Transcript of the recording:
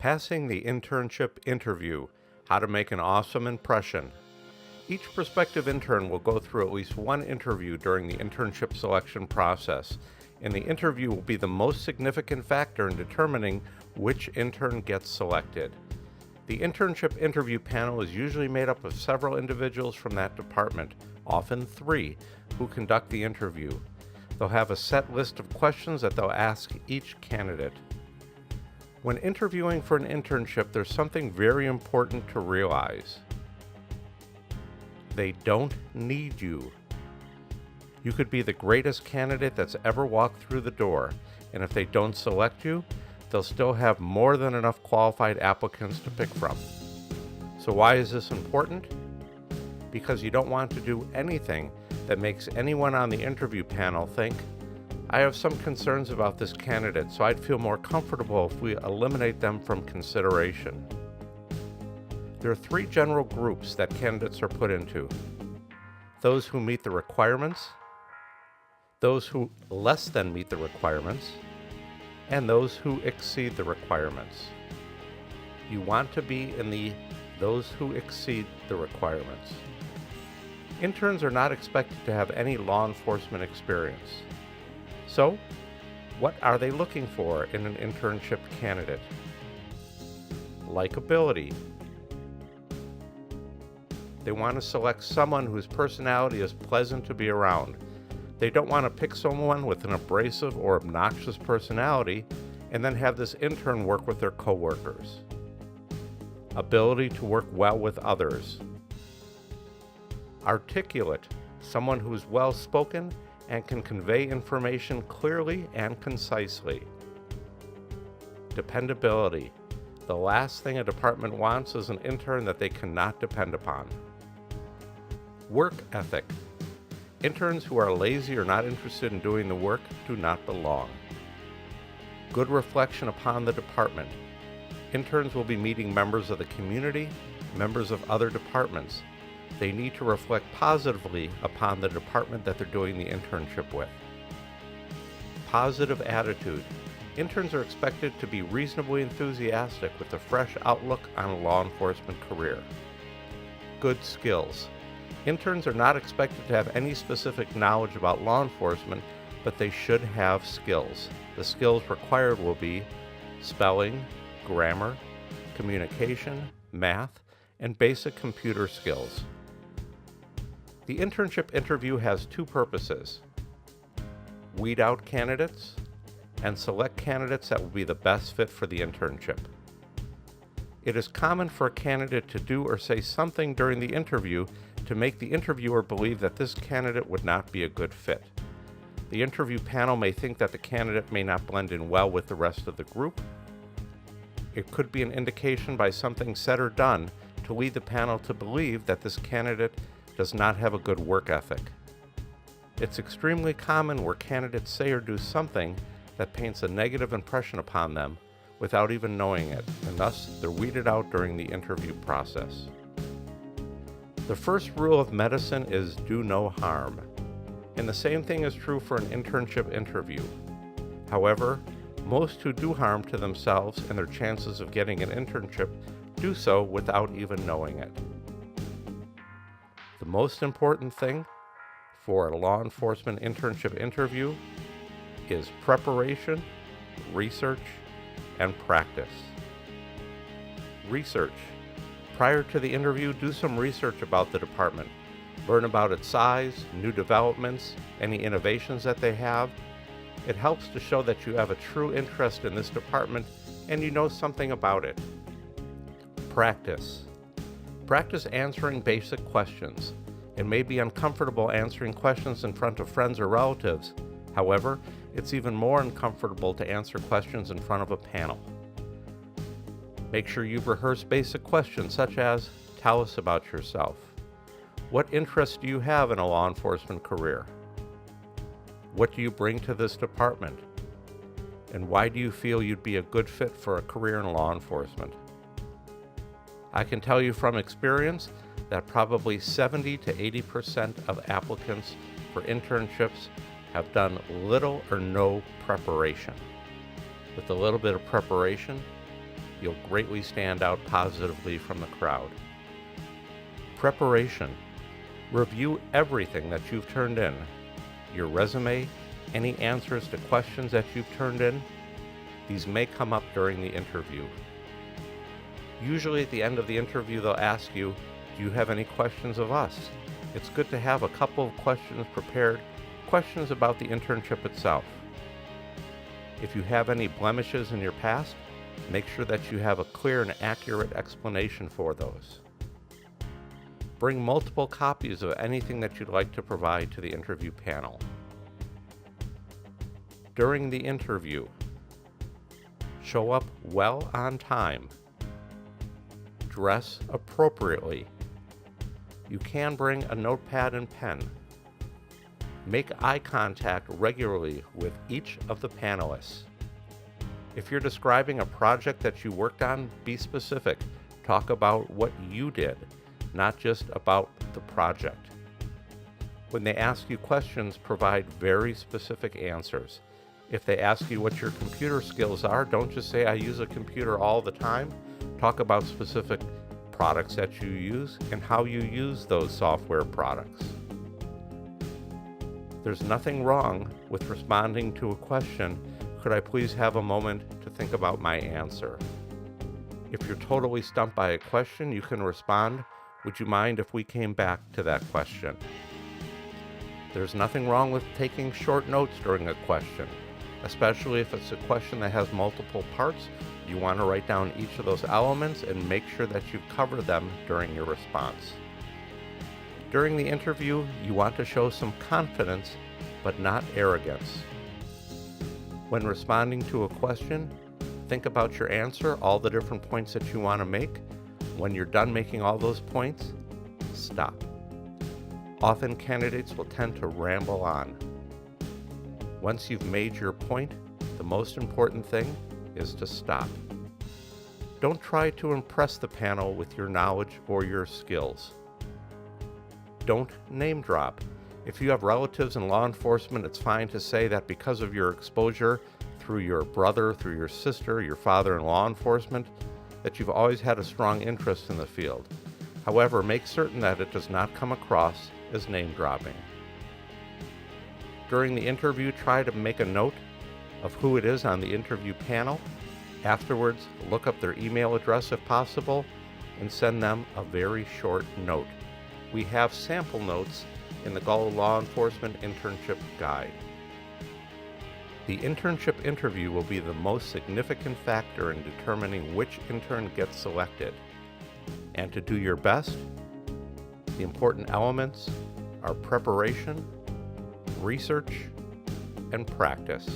Passing the internship interview, how to make an awesome impression. Each prospective intern will go through at least one interview during the internship selection process, and the interview will be the most significant factor in determining which intern gets selected. The internship interview panel is usually made up of several individuals from that department, often 3, who conduct the interview. They'll have a set list of questions that they'll ask each candidate. When interviewing for an internship, there's something very important to realize. They don't need you. You could be the greatest candidate that's ever walked through the door, and if they don't select you, they'll still have more than enough qualified applicants to pick from. So why is this important? Because you don't want to do anything that makes anyone on the interview panel think, I have some concerns about this candidate, so I'd feel more comfortable if we eliminate them from consideration. There are 3 general groups that candidates are put into. Those who meet the requirements, those who less than meet the requirements, and those who exceed the requirements. You want to be in those who exceed the requirements. Interns are not expected to have any law enforcement experience. So, what are they looking for in an internship candidate? Likability. They want to select someone whose personality is pleasant to be around. They don't want to pick someone with an abrasive or obnoxious personality and then have this intern work with their coworkers. Ability to work well with others. Articulate, someone who's well-spoken and can convey information clearly and concisely. Dependability. The last thing a department wants is an intern that they cannot depend upon. Work ethic. Interns who are lazy or not interested in doing the work do not belong. Good reflection upon the department. Interns will be meeting members of the community, members of other departments. They need to reflect positively upon the department that they're doing the internship with. Positive attitude. Interns are expected to be reasonably enthusiastic with a fresh outlook on a law enforcement career. Good skills. Interns are not expected to have any specific knowledge about law enforcement, but they should have skills. The skills required will be spelling, grammar, communication, math, and basic computer skills. The internship interview has 2 purposes: weed out candidates and select candidates that will be the best fit for the internship. It is common for a candidate to do or say something during the interview to make the interviewer believe that this candidate would not be a good fit. The interview panel may think that the candidate may not blend in well with the rest of the group. It could be an indication by something said or done to lead the panel to believe that this candidate does not have a good work ethic. It's extremely common where candidates say or do something that paints a negative impression upon them without even knowing it, and thus they're weeded out during the interview process. The first rule of medicine is do no harm, and the same thing is true for an internship interview. However, most who do harm to themselves and their chances of getting an internship do so without even knowing it. The most important thing for a law enforcement internship interview is preparation, research, and practice. Research. Prior to the interview, do some research about the department. Learn about its size, new developments, any innovations that they have. It helps to show that you have a true interest in this department and you know something about it. Practice. Practice answering basic questions. It may be uncomfortable answering questions in front of friends or relatives. However, it's even more uncomfortable to answer questions in front of a panel. Make sure you've rehearsed basic questions such as, tell us about yourself. What interests do you have in a law enforcement career? What do you bring to this department? And why do you feel you'd be a good fit for a career in law enforcement? I can tell you from experience that probably 70 to 80% of applicants for internships have done little or no preparation. With a little bit of preparation, you'll greatly stand out positively from the crowd. Preparation. Review everything that you've turned in. Your resume, any answers to questions that you've turned in. These may come up during the interview. Usually at the end of the interview, they'll ask you, do you have any questions of us? It's good to have a couple of questions prepared, questions about the internship itself. If you have any blemishes in your past, make sure that you have a clear and accurate explanation for those. Bring multiple copies of anything that you'd like to provide to the interview panel. During the interview, show up well on time. Dress appropriately. You can bring a notepad and pen. Make eye contact regularly with each of the panelists. If you're describing a project that you worked on, be specific. Talk about what you did, not just about the project. When they ask you questions, provide very specific answers. If they ask you what your computer skills are, don't just say, I use a computer all the time. Talk about specific products that you use and how you use those software products. There's nothing wrong with responding to a question, could I please have a moment to think about my answer? If you're totally stumped by a question, you can respond, would you mind if we came back to that question? There's nothing wrong with taking short notes during a question, especially if it's a question that has multiple parts. You want to write down each of those elements and make sure that you cover them during your response. During the interview, you want to show some confidence, but not arrogance. When responding to a question, think about your answer, all the different points that you want to make. When you're done making all those points, stop. Often candidates will tend to ramble on. Once you've made your point, the most important thing is to stop. Don't try to impress the panel with your knowledge or your skills. Don't name drop. If you have relatives in law enforcement, it's fine to say that because of your exposure through your brother, through your sister, your father in law enforcement, that you've always had a strong interest in the field. However, make certain that it does not come across as name dropping. During the interview, try to make a note of who it is on the interview panel. Afterwards, look up their email address if possible and send them a very short note. We have sample notes in the Law Enforcement Internship Guide. The internship interview will be the most significant factor in determining which intern gets selected. And to do your best, the important elements are preparation, research, and practice.